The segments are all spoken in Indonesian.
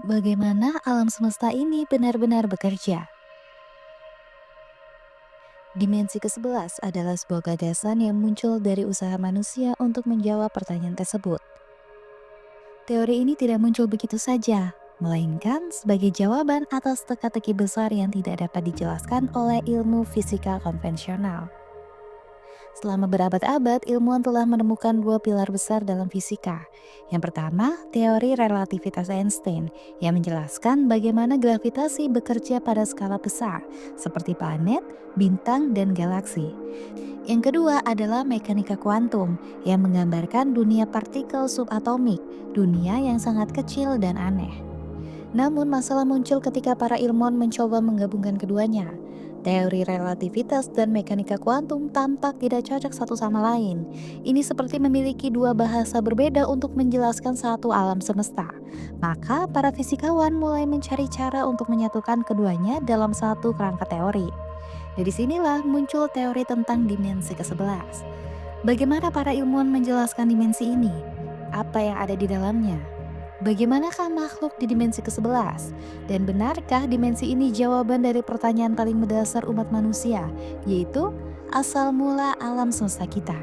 Bagaimana alam semesta ini benar-benar bekerja? Dimensi ke-11 adalah sebuah gagasan yang muncul dari usaha manusia untuk menjawab pertanyaan tersebut. Teori ini tidak muncul begitu saja, melainkan sebagai jawaban atas teka-teki besar yang tidak dapat dijelaskan oleh ilmu fisika konvensional. Selama berabad-abad, ilmuwan telah menemukan dua pilar besar dalam fisika. Yang pertama, teori relativitas Einstein yang menjelaskan bagaimana gravitasi bekerja pada skala besar, seperti planet, bintang, dan galaksi. Yang kedua adalah mekanika kuantum yang menggambarkan dunia partikel subatomik, dunia yang sangat kecil dan aneh. Namun masalah muncul ketika para ilmuwan mencoba menggabungkan keduanya. Teori relativitas dan mekanika kuantum tampak tidak cocok satu sama lain. Ini seperti memiliki dua bahasa berbeda untuk menjelaskan satu alam semesta. Maka para fisikawan mulai mencari cara untuk menyatukan keduanya dalam satu kerangka teori. Dari sinilah muncul teori tentang dimensi ke-11. Bagaimana para ilmuwan menjelaskan dimensi ini? Apa yang ada di dalamnya? Bagaimanakah makhluk di dimensi ke-11? Dan benarkah dimensi ini jawaban dari pertanyaan paling mendasar umat manusia, yaitu asal mula alam semesta kita?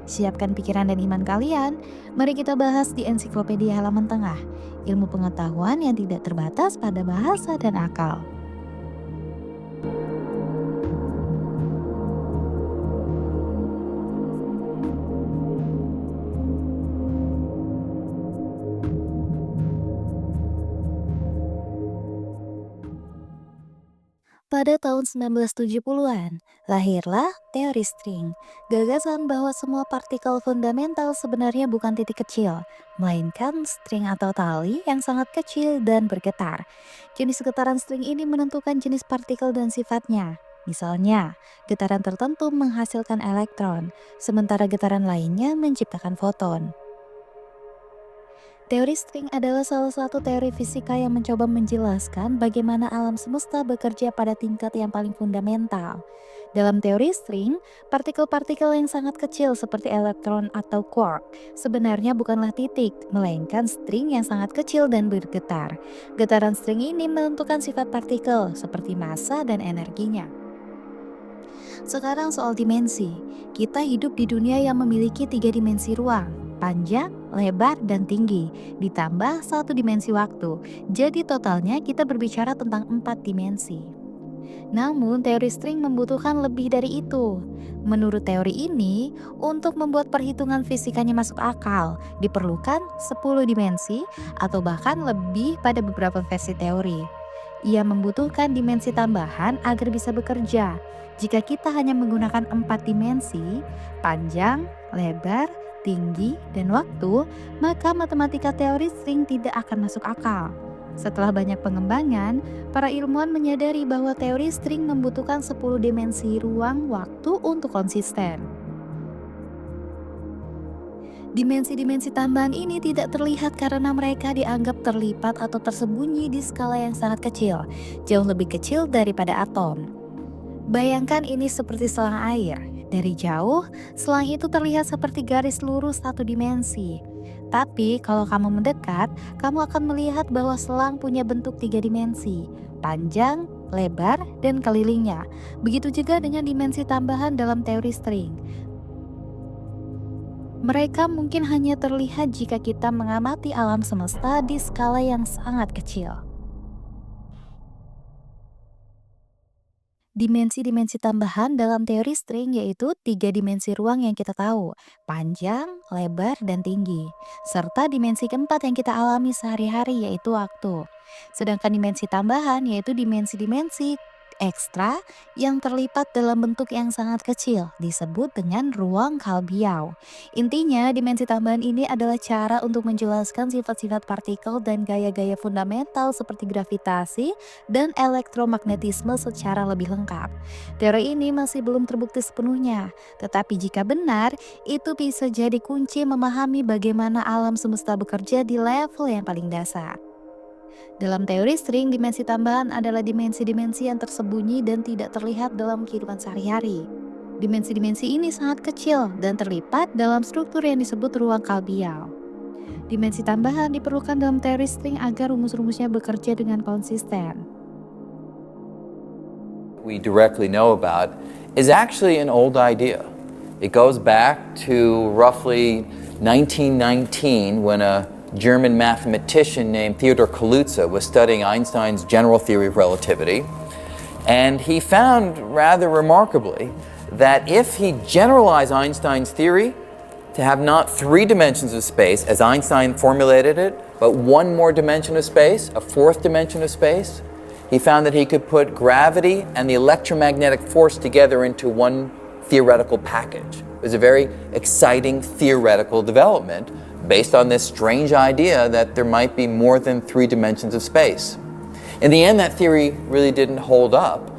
Siapkan pikiran dan iman kalian, mari kita bahas di Ensiklopedia Halaman Tengah, ilmu pengetahuan yang tidak terbatas pada bahasa dan akal. Pada tahun 1970-an, lahirlah teori string, gagasan bahwa semua partikel fundamental sebenarnya bukan titik kecil, melainkan string atau tali yang sangat kecil dan bergetar. Jenis getaran string ini menentukan jenis partikel dan sifatnya. Misalnya, getaran tertentu menghasilkan elektron, sementara getaran lainnya menciptakan foton. Teori string adalah salah satu teori fisika yang mencoba menjelaskan bagaimana alam semesta bekerja pada tingkat yang paling fundamental. Dalam teori string, partikel-partikel yang sangat kecil seperti elektron atau quark sebenarnya bukanlah titik, melainkan string yang sangat kecil dan bergetar. Getaran string ini menentukan sifat partikel seperti massa dan energinya. Sekarang soal dimensi. Kita hidup di dunia yang memiliki tiga dimensi ruang, panjang, lebar, dan tinggi, ditambah satu dimensi waktu. Jadi totalnya kita berbicara tentang empat dimensi. Namun teori string membutuhkan lebih dari itu. Menurut teori ini, untuk membuat perhitungan fisikanya masuk akal, diperlukan 10 dimensi atau bahkan lebih pada beberapa versi teori. Ia membutuhkan dimensi tambahan agar bisa bekerja. Jika kita hanya menggunakan empat dimensi, panjang, lebar, tinggi, dan waktu, maka matematika teori string tidak akan masuk akal. Setelah banyak pengembangan, para ilmuwan menyadari bahwa teori string membutuhkan 10 dimensi ruang waktu untuk konsisten. Dimensi-dimensi tambahan ini tidak terlihat karena mereka dianggap terlipat atau tersembunyi di skala yang sangat kecil, jauh lebih kecil daripada atom. Bayangkan ini seperti selang air. Dari jauh, selang itu terlihat seperti garis lurus satu dimensi. Tapi kalau kamu mendekat, kamu akan melihat bahwa selang punya bentuk tiga dimensi, panjang, lebar, dan kelilingnya. Begitu juga dengan dimensi tambahan dalam teori string. Mereka mungkin hanya terlihat jika kita mengamati alam semesta di skala yang sangat kecil. Dimensi-dimensi tambahan dalam teori string yaitu tiga dimensi ruang yang kita tahu, panjang, lebar, dan tinggi. Serta dimensi keempat yang kita alami sehari-hari yaitu waktu. Sedangkan dimensi tambahan yaitu dimensi-dimensi ekstra yang terlipat dalam bentuk yang sangat kecil, disebut dengan ruang kalbiau. Intinya, dimensi tambahan ini adalah cara untuk menjelaskan sifat-sifat partikel dan gaya-gaya fundamental seperti gravitasi dan elektromagnetisme secara lebih lengkap. Teori ini masih belum terbukti sepenuhnya, tetapi jika benar, itu bisa jadi kunci memahami bagaimana alam semesta bekerja di level yang paling dasar. Dalam teori string, dimensi tambahan adalah dimensi-dimensi yang tersembunyi dan tidak terlihat dalam kehidupan sehari-hari. Dimensi-dimensi ini sangat kecil dan terlipat dalam struktur yang disebut ruang kalbiau. Dimensi tambahan diperlukan dalam teori string agar rumus-rumusnya bekerja dengan konsisten. We directly know about is actually an old idea. It goes back to roughly 1919 when a German mathematician named Theodor Kaluza was studying Einstein's general theory of relativity. And he found rather remarkably that if he generalized Einstein's theory to have not 3 dimensions of space as Einstein formulated it, but one more dimension of space, a 4th dimension of space, he found that he could put gravity and the electromagnetic force together into one theoretical package. It was a very exciting theoretical development based on this strange idea that there might be more than 3 dimensions of space. In the end, that theory really didn't hold up,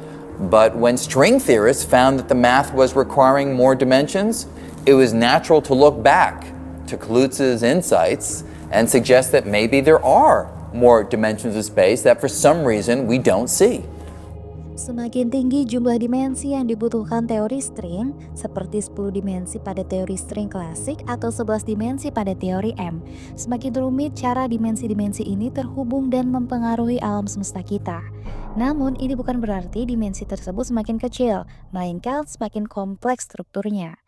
but when string theorists found that the math was requiring more dimensions, it was natural to look back to Kaluza's insights and suggest that maybe there are more dimensions of space that for some reason we don't see. Semakin tinggi jumlah dimensi yang dibutuhkan teori string, seperti 10 dimensi pada teori string klasik atau 11 dimensi pada teori M, semakin rumit cara dimensi-dimensi ini terhubung dan mempengaruhi alam semesta kita. Namun, ini bukan berarti dimensi tersebut semakin kecil, melainkan semakin kompleks strukturnya.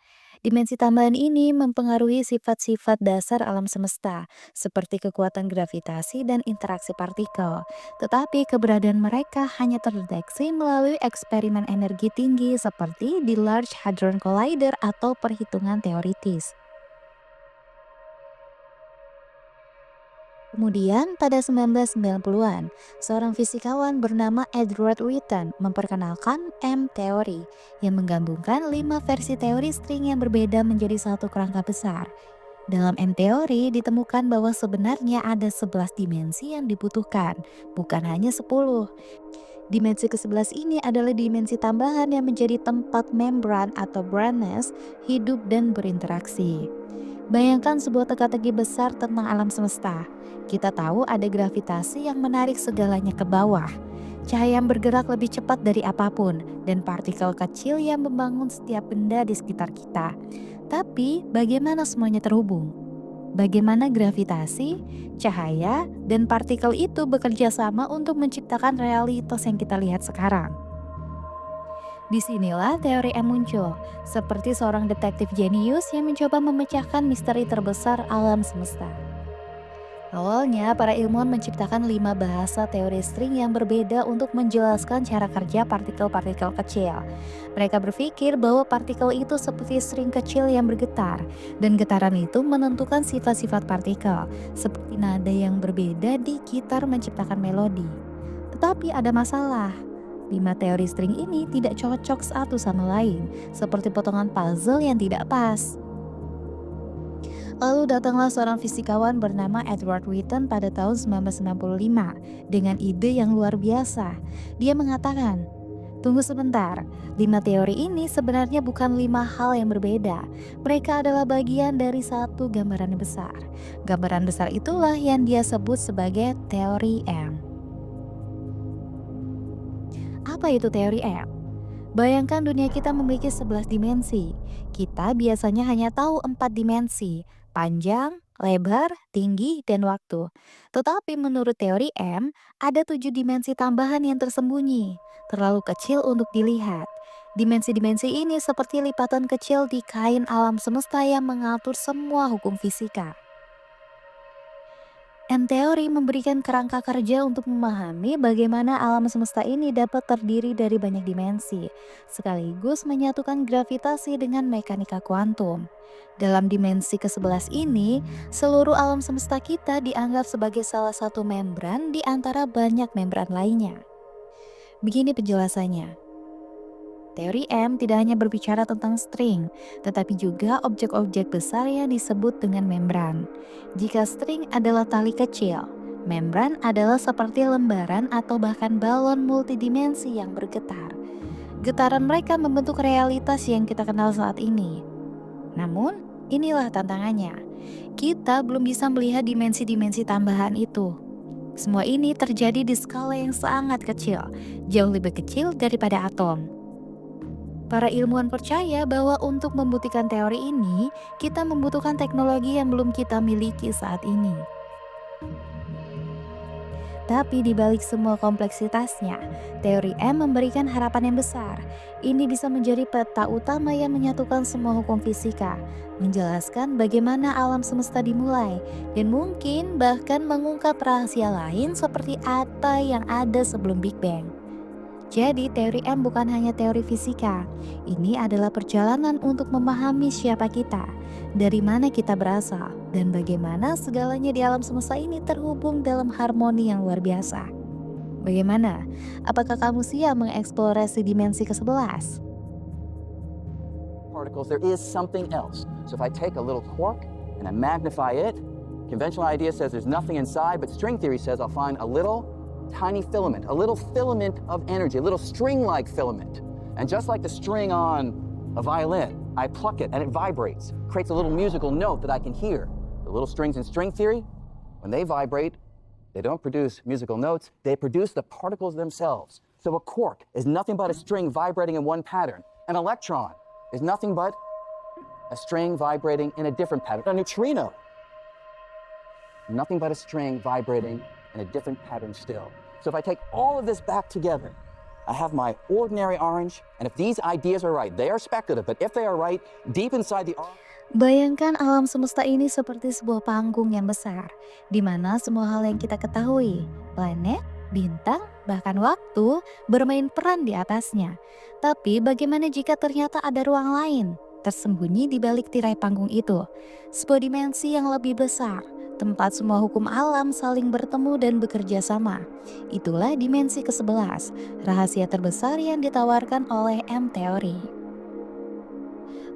Dimensi tambahan ini mempengaruhi sifat-sifat dasar alam semesta, seperti kekuatan gravitasi dan interaksi partikel. Tetapi keberadaan mereka hanya terdeteksi melalui eksperimen energi tinggi seperti di Large Hadron Collider atau perhitungan teoritis. Kemudian pada 1990-an, seorang fisikawan bernama Edward Witten memperkenalkan M-teori yang menggabungkan 5 versi teori string yang berbeda menjadi satu kerangka besar. Dalam M-teori ditemukan bahwa sebenarnya ada 11 dimensi yang dibutuhkan, bukan hanya 10. Dimensi ke-11 ini adalah dimensi tambahan yang menjadi tempat membran atau brightness hidup dan berinteraksi. Bayangkan sebuah teka-teki besar tentang alam semesta. Kita tahu ada gravitasi yang menarik segalanya ke bawah. Cahaya yang bergerak lebih cepat dari apapun dan partikel kecil yang membangun setiap benda di sekitar kita. Tapi bagaimana semuanya terhubung? Bagaimana gravitasi, cahaya, dan partikel itu bekerja sama untuk menciptakan realitas yang kita lihat sekarang? Disinilah teori M muncul, seperti seorang detektif jenius yang mencoba memecahkan misteri terbesar alam semesta. Awalnya, para ilmuwan menciptakan 5 bahasa teori string yang berbeda untuk menjelaskan cara kerja partikel-partikel kecil. Mereka berpikir bahwa partikel itu seperti string kecil yang bergetar, dan getaran itu menentukan sifat-sifat partikel, seperti nada yang berbeda di gitar menciptakan melodi. Tetapi ada masalah. 5 teori string ini tidak cocok satu sama lain, seperti potongan puzzle yang tidak pas. Lalu datanglah seorang fisikawan bernama Edward Witten pada tahun 1965 dengan ide yang luar biasa. Dia mengatakan, tunggu sebentar, 5 teori ini sebenarnya bukan 5 hal yang berbeda. Mereka adalah bagian dari satu gambaran besar. Gambaran besar itulah yang dia sebut sebagai teori M. Apa itu teori M? Bayangkan dunia kita memiliki 11 dimensi. Kita biasanya hanya tahu 4 dimensi, panjang, lebar, tinggi, dan waktu. Tetapi menurut teori M, ada 7 dimensi tambahan yang tersembunyi, terlalu kecil untuk dilihat. Dimensi-dimensi ini seperti lipatan kecil di kain alam semesta yang mengatur semua hukum fisika. M-teori memberikan kerangka kerja untuk memahami bagaimana alam semesta ini dapat terdiri dari banyak dimensi, sekaligus menyatukan gravitasi dengan mekanika kuantum. Dalam dimensi ke-11 ini, seluruh alam semesta kita dianggap sebagai salah satu membran di antara banyak membran lainnya. Begini penjelasannya. Teori M tidak hanya berbicara tentang string, tetapi juga objek-objek besar yang disebut dengan membran. Jika string adalah tali kecil, membran adalah seperti lembaran atau bahkan balon multidimensi yang bergetar. Getaran mereka membentuk realitas yang kita kenal saat ini. Namun, inilah tantangannya. Kita belum bisa melihat dimensi-dimensi tambahan itu. Semua ini terjadi di skala yang sangat kecil, jauh lebih kecil daripada atom. Para ilmuwan percaya bahwa untuk membuktikan teori ini, kita membutuhkan teknologi yang belum kita miliki saat ini. Tapi di balik semua kompleksitasnya, teori M memberikan harapan yang besar. Ini bisa menjadi peta utama yang menyatukan semua hukum fisika, menjelaskan bagaimana alam semesta dimulai, dan mungkin bahkan mengungkap rahasia lain seperti apa yang ada sebelum Big Bang. Jadi teori M bukan hanya teori fisika, ini adalah perjalanan untuk memahami siapa kita, dari mana kita berasal, dan bagaimana segalanya di alam semesta ini terhubung dalam harmoni yang luar biasa. Bagaimana? Apakah kamu siap mengeksplorasi dimensi ke-11? Particles, there is something else. So if I take a little quark and I magnify it, conventional idea says there's nothing inside, but string theory says I'll find a little tiny filament, a little filament of energy, a little string-like filament. And just like the string on a violin, I pluck it and it vibrates, creates a little musical note that I can hear. The little strings in string theory, when they vibrate, they don't produce musical notes, they produce the particles themselves. So a quark is nothing but a string vibrating in one pattern. An electron is nothing but a string vibrating in a different pattern. A neutrino, nothing but a string vibrating in a different pattern still. So if I take all of this back together, I have my ordinary orange, and if these ideas are right, they are speculative, but if they are right, deep inside the orange, Bayangkan alam semesta ini seperti sebuah panggung yang besar, di mana semua hal yang kita ketahui, planet, bintang, bahkan waktu, bermain peran di atasnya. Tapi bagaimana jika ternyata ada ruang lain, tersembunyi di balik tirai panggung itu? Sebuah dimensi yang lebih besar, tempat semua hukum alam saling bertemu dan bekerja sama. Itulah dimensi ke-11, rahasia terbesar yang ditawarkan oleh M-teori.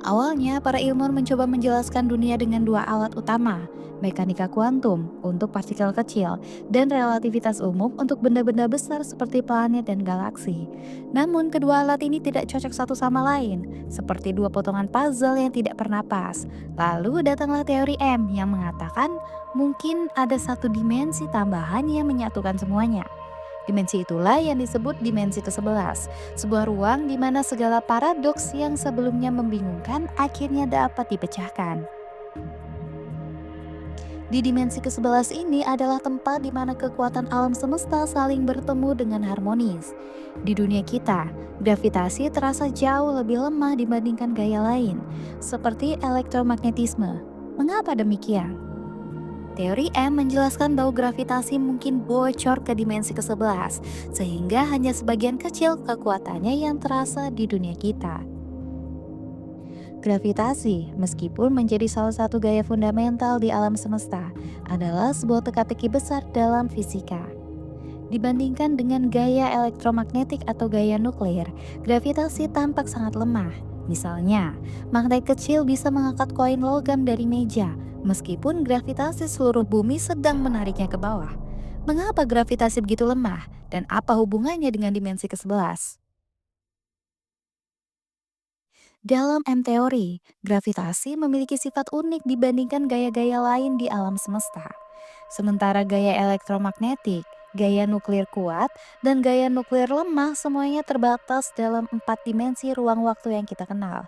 Awalnya, para ilmuwan mencoba menjelaskan dunia dengan dua alat utama, mekanika kuantum untuk partikel kecil dan relativitas umum untuk benda-benda besar seperti planet dan galaksi. Namun, kedua alat ini tidak cocok satu sama lain, seperti dua potongan puzzle yang tidak pernah pas. Lalu datanglah teori M yang mengatakan mungkin ada satu dimensi tambahan yang menyatukan semuanya. Dimensi itulah yang disebut dimensi ke-11, sebuah ruang di mana segala paradoks yang sebelumnya membingungkan akhirnya dapat dipecahkan. Di dimensi ke-11 ini adalah tempat di mana kekuatan alam semesta saling bertemu dengan harmonis. Di dunia kita, gravitasi terasa jauh lebih lemah dibandingkan gaya lain, seperti elektromagnetisme. Mengapa demikian? Teori M menjelaskan bahwa gravitasi mungkin bocor ke dimensi ke-11, sehingga hanya sebagian kecil kekuatannya yang terasa di dunia kita. Gravitasi, meskipun menjadi salah satu gaya fundamental di alam semesta, adalah sebuah teka-teki besar dalam fisika. Dibandingkan dengan gaya elektromagnetik atau gaya nuklir, gravitasi tampak sangat lemah. Misalnya, magnet kecil bisa mengangkat koin logam dari meja, meskipun gravitasi seluruh bumi sedang menariknya ke bawah. Mengapa gravitasi begitu lemah, dan apa hubungannya dengan dimensi ke-11? Dalam M-teori, gravitasi memiliki sifat unik dibandingkan gaya-gaya lain di alam semesta. Sementara gaya elektromagnetik, gaya nuklir kuat, dan gaya nuklir lemah semuanya terbatas dalam 4 dimensi ruang waktu yang kita kenal.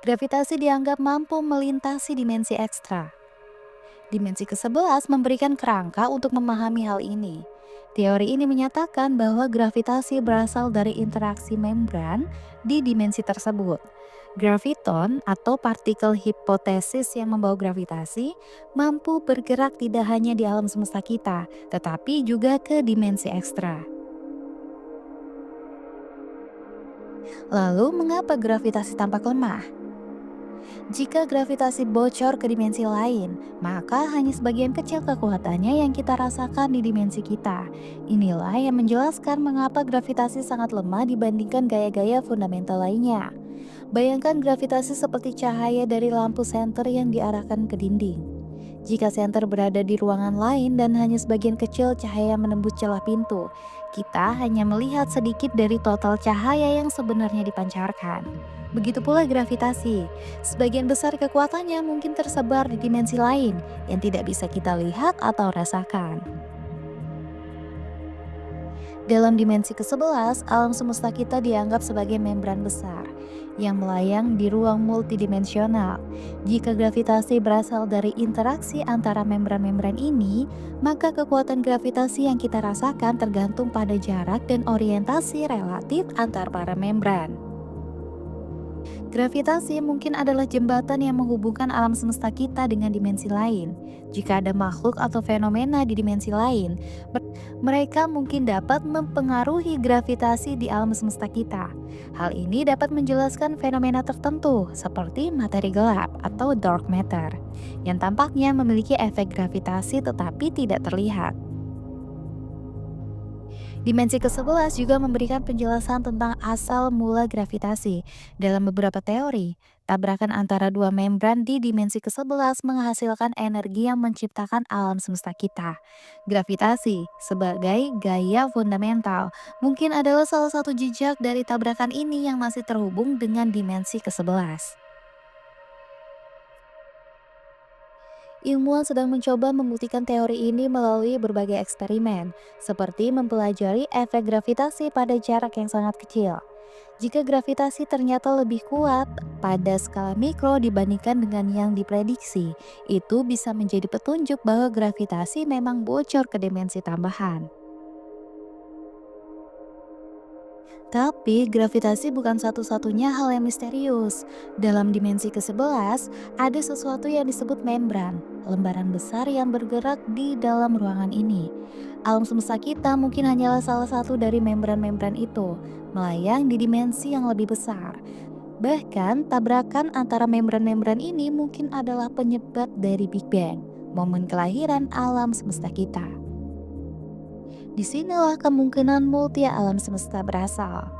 Gravitasi dianggap mampu melintasi dimensi ekstra. Dimensi ke-11 memberikan kerangka untuk memahami hal ini. Teori ini menyatakan bahwa gravitasi berasal dari interaksi membran di dimensi tersebut. Graviton atau partikel hipotesis yang membawa gravitasi mampu bergerak tidak hanya di alam semesta kita, tetapi juga ke dimensi ekstra. Lalu, mengapa gravitasi tampak lemah? Jika gravitasi bocor ke dimensi lain, maka hanya sebagian kecil kekuatannya yang kita rasakan di dimensi kita. Inilah yang menjelaskan mengapa gravitasi sangat lemah dibandingkan gaya-gaya fundamental lainnya. Bayangkan gravitasi seperti cahaya dari lampu senter yang diarahkan ke dinding. Jika senter berada di ruangan lain dan hanya sebagian kecil cahaya menembus celah pintu, kita hanya melihat sedikit dari total cahaya yang sebenarnya dipancarkan. Begitu pula gravitasi, sebagian besar kekuatannya mungkin tersebar di dimensi lain yang tidak bisa kita lihat atau rasakan. Dalam dimensi ke-11, alam semesta kita dianggap sebagai membran besar. yang melayang di ruang multidimensional. Jika gravitasi berasal dari interaksi antara membran-membran ini, maka kekuatan gravitasi yang kita rasakan tergantung pada jarak dan orientasi relatif antar para membran. Gravitasi mungkin adalah jembatan yang menghubungkan alam semesta kita dengan dimensi lain. Jika ada makhluk atau fenomena di dimensi lain, mereka mungkin dapat mempengaruhi gravitasi di alam semesta kita. Hal ini dapat menjelaskan fenomena tertentu seperti materi gelap atau dark matter, yang tampaknya memiliki efek gravitasi tetapi tidak terlihat. Dimensi ke-11 juga memberikan penjelasan tentang asal mula gravitasi. Dalam beberapa teori, tabrakan antara dua membran di dimensi ke-11 menghasilkan energi yang menciptakan alam semesta kita. Gravitasi sebagai gaya fundamental mungkin adalah salah satu jejak dari tabrakan ini yang masih terhubung dengan dimensi ke-11. Ilmuwan sedang mencoba membuktikan teori ini melalui berbagai eksperimen, seperti mempelajari efek gravitasi pada jarak yang sangat kecil. Jika gravitasi ternyata lebih kuat pada skala mikro dibandingkan dengan yang diprediksi, itu bisa menjadi petunjuk bahwa gravitasi memang bocor ke dimensi tambahan. Tapi gravitasi bukan satu-satunya hal yang misterius. Dalam dimensi ke-11, ada sesuatu yang disebut membran, lembaran besar yang bergerak di dalam ruangan ini. Alam semesta kita mungkin hanyalah salah satu dari membran-membran itu, melayang di dimensi yang lebih besar. Bahkan, tabrakan antara membran-membran ini mungkin adalah penyebab dari Big Bang, momen kelahiran alam semesta kita. Disinilah kemungkinan multi alam semesta berasal.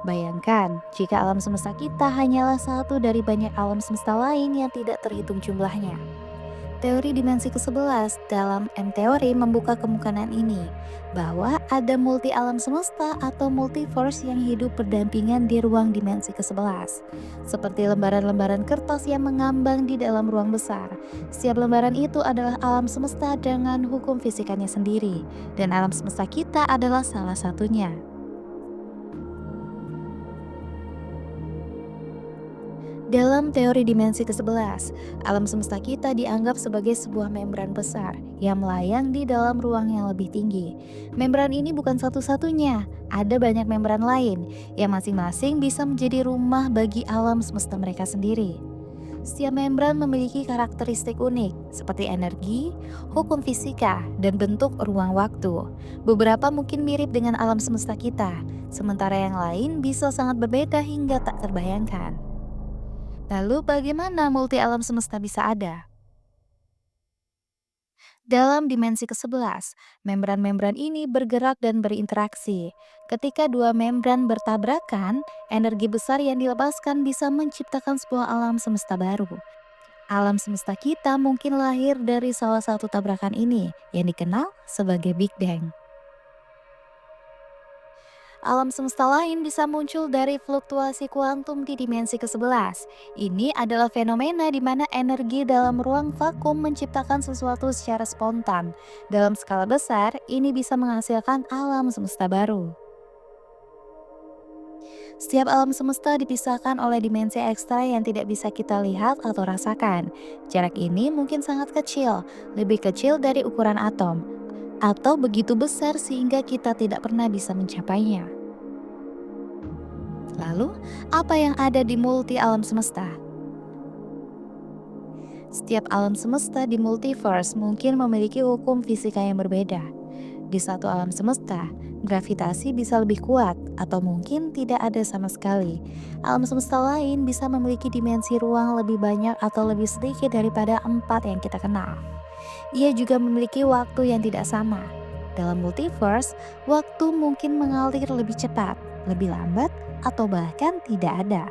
Bayangkan, jika alam semesta kita hanyalah satu dari banyak alam semesta lain yang tidak terhitung jumlahnya. Teori dimensi ke-11 dalam M-teori membuka kemungkinan ini, bahwa ada multi alam semesta atau multiverse yang hidup berdampingan di ruang dimensi ke-11. Seperti lembaran-lembaran kertas yang mengambang di dalam ruang besar. Setiap lembaran itu adalah alam semesta dengan hukum fisikanya sendiri, dan alam semesta kita adalah salah satunya. Dalam teori dimensi ke-11, alam semesta kita dianggap sebagai sebuah membran besar yang melayang di dalam ruang yang lebih tinggi. Membran ini bukan satu-satunya, ada banyak membran lain yang masing-masing bisa menjadi rumah bagi alam semesta mereka sendiri. Setiap membran memiliki karakteristik unik seperti energi, hukum fisika, dan bentuk ruang waktu. Beberapa mungkin mirip dengan alam semesta kita, sementara yang lain bisa sangat berbeda hingga tak terbayangkan. Lalu bagaimana multi alam semesta bisa ada? Dalam dimensi ke-11, membran-membran ini bergerak dan berinteraksi. Ketika dua membran bertabrakan, energi besar yang dilepaskan bisa menciptakan sebuah alam semesta baru. Alam semesta kita mungkin lahir dari salah satu tabrakan ini yang dikenal sebagai Big Bang. Alam semesta lain bisa muncul dari fluktuasi kuantum di dimensi ke-11. Ini adalah fenomena di mana energi dalam ruang vakum menciptakan sesuatu secara spontan. Dalam skala besar, ini bisa menghasilkan alam semesta baru. Setiap alam semesta dipisahkan oleh dimensi ekstra yang tidak bisa kita lihat atau rasakan. Jarak ini mungkin sangat kecil, lebih kecil dari ukuran atom, atau begitu besar sehingga kita tidak pernah bisa mencapainya. Lalu, apa yang ada di multi alam semesta? Setiap alam semesta di multiverse mungkin memiliki hukum fisika yang berbeda. Di satu alam semesta, gravitasi bisa lebih kuat atau mungkin tidak ada sama sekali. Alam semesta lain bisa memiliki dimensi ruang lebih banyak atau lebih sedikit daripada 4 yang kita kenal. Ia juga memiliki waktu yang tidak sama. Dalam multiverse, waktu mungkin mengalir lebih cepat, lebih lambat, atau bahkan tidak ada.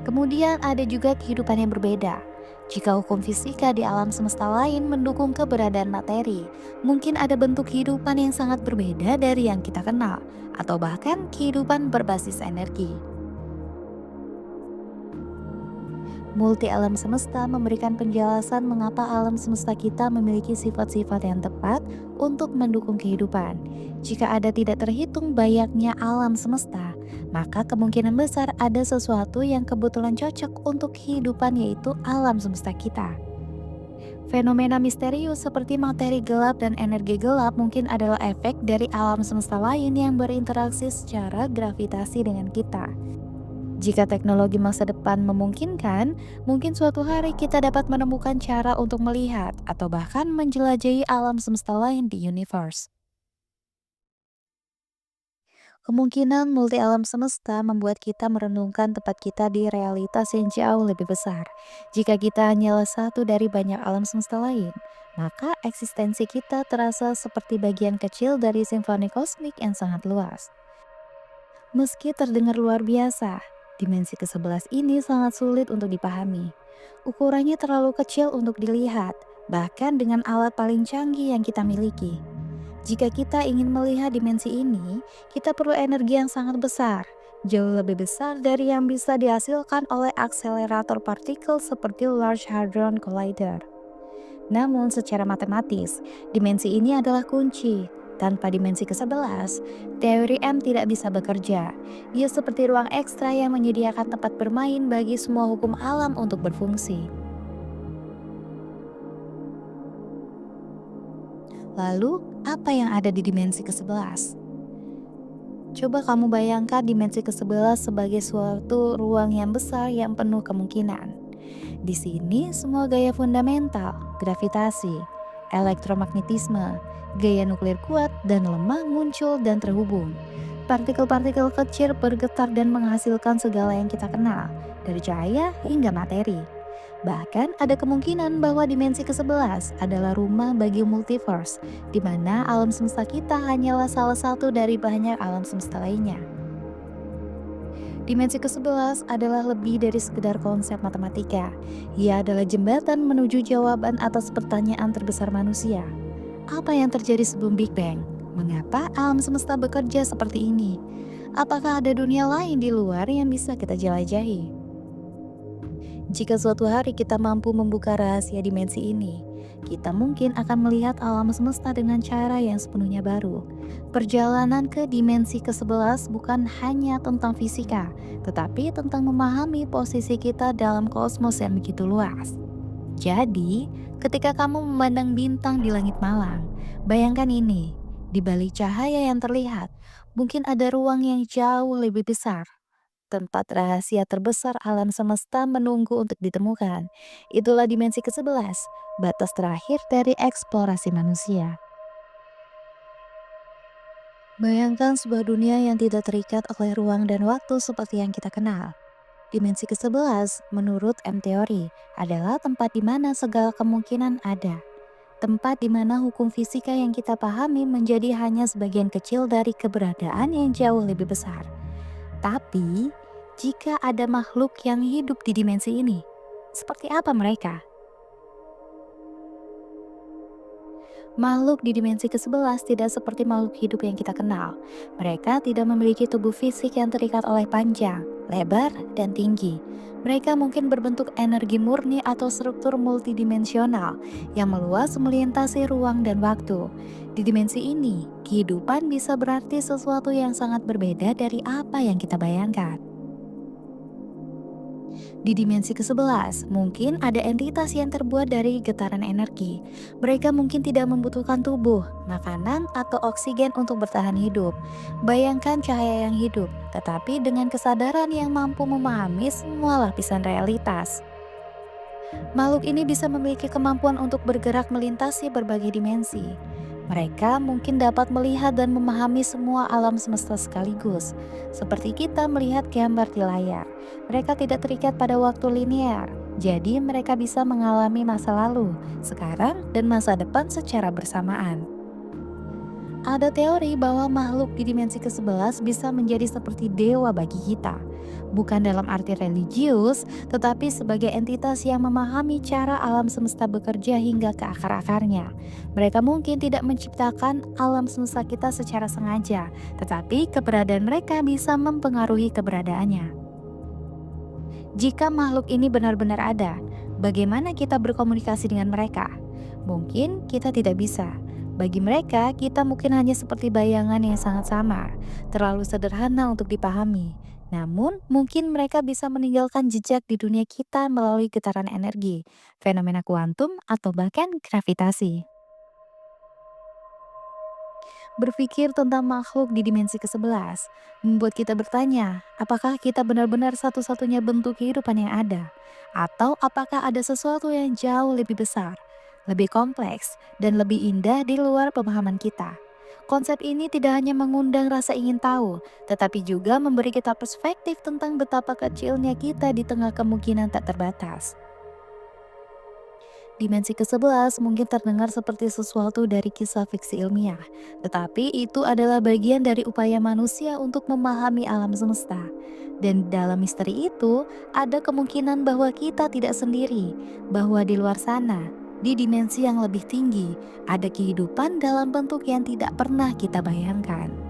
Kemudian ada juga kehidupan yang berbeda. Jika hukum fisika di alam semesta lain mendukung keberadaan materi, mungkin ada bentuk kehidupan yang sangat berbeda dari yang kita kenal, atau bahkan kehidupan berbasis energi. Multi alam semesta memberikan penjelasan mengapa alam semesta kita memiliki sifat-sifat yang tepat untuk mendukung kehidupan. Jika ada tidak terhitung banyaknya alam semesta, maka kemungkinan besar ada sesuatu yang kebetulan cocok untuk kehidupan, yaitu alam semesta kita. Fenomena misterius seperti materi gelap dan energi gelap mungkin adalah efek dari alam semesta lain yang berinteraksi secara gravitasi dengan kita. Jika teknologi masa depan memungkinkan, mungkin suatu hari kita dapat menemukan cara untuk melihat atau bahkan menjelajahi alam semesta lain di universe. Kemungkinan multi alam semesta membuat kita merenungkan tempat kita di realitas yang jauh lebih besar. Jika kita hanyalah satu dari banyak alam semesta lain, maka eksistensi kita terasa seperti bagian kecil dari simfoni kosmik yang sangat luas. Meski terdengar luar biasa, dimensi ke-11 ini sangat sulit untuk dipahami. Ukurannya terlalu kecil untuk dilihat, bahkan dengan alat paling canggih yang kita miliki. Jika kita ingin melihat dimensi ini, kita perlu energi yang sangat besar, jauh lebih besar dari yang bisa dihasilkan oleh akselerator partikel seperti Large Hadron Collider. Namun secara matematis, dimensi ini adalah kunci. Tanpa dimensi ke-11, teori M tidak bisa bekerja. Ia seperti ruang ekstra yang menyediakan tempat bermain bagi semua hukum alam untuk berfungsi. Lalu, apa yang ada di dimensi ke-11? Coba kamu bayangkan dimensi ke-11 sebagai suatu ruang yang besar yang penuh kemungkinan. Di sini semua gaya fundamental, gravitasi, elektromagnetisme, gaya nuklir kuat dan lemah muncul dan terhubung. Partikel-partikel kecil bergetar dan menghasilkan segala yang kita kenal, dari cahaya hingga materi. Bahkan ada kemungkinan bahwa dimensi ke-11 adalah rumah bagi multiverse, di mana alam semesta kita hanyalah salah satu dari banyak alam semesta lainnya. Dimensi ke-11 adalah lebih dari sekedar konsep matematika. Ia adalah jembatan menuju jawaban atas pertanyaan terbesar manusia. Apa yang terjadi sebelum Big Bang? Mengapa alam semesta bekerja seperti ini? Apakah ada dunia lain di luar yang bisa kita jelajahi? Jika suatu hari kita mampu membuka rahasia dimensi ini, kita mungkin akan melihat alam semesta dengan cara yang sepenuhnya baru. Perjalanan ke dimensi ke-11 bukan hanya tentang fisika, tetapi tentang memahami posisi kita dalam kosmos yang begitu luas. Jadi, ketika kamu memandang bintang di langit malam, bayangkan ini, di balik cahaya yang terlihat, mungkin ada ruang yang jauh lebih besar. Tempat rahasia terbesar alam semesta menunggu untuk ditemukan. Itulah dimensi ke-11, batas terakhir dari eksplorasi manusia. Bayangkan sebuah dunia yang tidak terikat oleh ruang dan waktu seperti yang kita kenal. Dimensi ke-11, menurut M teori, adalah tempat di mana segala kemungkinan ada. Tempat di mana hukum fisika yang kita pahami menjadi hanya sebagian kecil dari keberadaan yang jauh lebih besar. Tapi, jika ada makhluk yang hidup di dimensi ini, seperti apa mereka? Makhluk di dimensi ke-11 tidak seperti makhluk hidup yang kita kenal. Mereka tidak memiliki tubuh fisik yang terikat oleh panjang, lebar, dan tinggi. Mereka mungkin berbentuk energi murni atau struktur multidimensional yang meluas melintasi ruang dan waktu. Di dimensi ini, kehidupan bisa berarti sesuatu yang sangat berbeda dari apa yang kita bayangkan. Di dimensi ke-11, mungkin ada entitas yang terbuat dari getaran energi. Mereka mungkin tidak membutuhkan tubuh, makanan, atau oksigen untuk bertahan hidup. Bayangkan cahaya yang hidup, tetapi dengan kesadaran yang mampu memahami semua lapisan realitas. Makhluk ini bisa memiliki kemampuan untuk bergerak melintasi berbagai dimensi. Mereka mungkin dapat melihat dan memahami semua alam semesta sekaligus, seperti kita melihat gambar di layar. Mereka tidak terikat pada waktu linear, jadi mereka bisa mengalami masa lalu, sekarang, dan masa depan secara bersamaan. Ada teori bahwa makhluk di dimensi ke-11 bisa menjadi seperti dewa bagi kita. Bukan dalam arti religius, tetapi sebagai entitas yang memahami cara alam semesta bekerja hingga ke akar-akarnya. Mereka mungkin tidak menciptakan alam semesta kita secara sengaja, tetapi keberadaan mereka bisa mempengaruhi keberadaannya. Jika makhluk ini benar-benar ada, bagaimana kita berkomunikasi dengan mereka? Mungkin kita tidak bisa. Bagi mereka, kita mungkin hanya seperti bayangan yang sangat samar, terlalu sederhana untuk dipahami. Namun, mungkin mereka bisa meninggalkan jejak di dunia kita melalui getaran energi, fenomena kuantum, atau bahkan gravitasi. Berpikir tentang makhluk di dimensi ke-11 membuat kita bertanya, apakah kita benar-benar satu-satunya bentuk kehidupan yang ada? Atau apakah ada sesuatu yang jauh lebih besar, lebih kompleks, dan lebih indah di luar pemahaman kita? Konsep ini tidak hanya mengundang rasa ingin tahu, tetapi juga memberi kita perspektif tentang betapa kecilnya kita di tengah kemungkinan tak terbatas. Dimensi ke-11 mungkin terdengar seperti sesuatu dari kisah fiksi ilmiah, tetapi itu adalah bagian dari upaya manusia untuk memahami alam semesta. Dan dalam misteri itu, ada kemungkinan bahwa kita tidak sendiri, bahwa di luar sana, di dimensi yang lebih tinggi, ada kehidupan dalam bentuk yang tidak pernah kita bayangkan.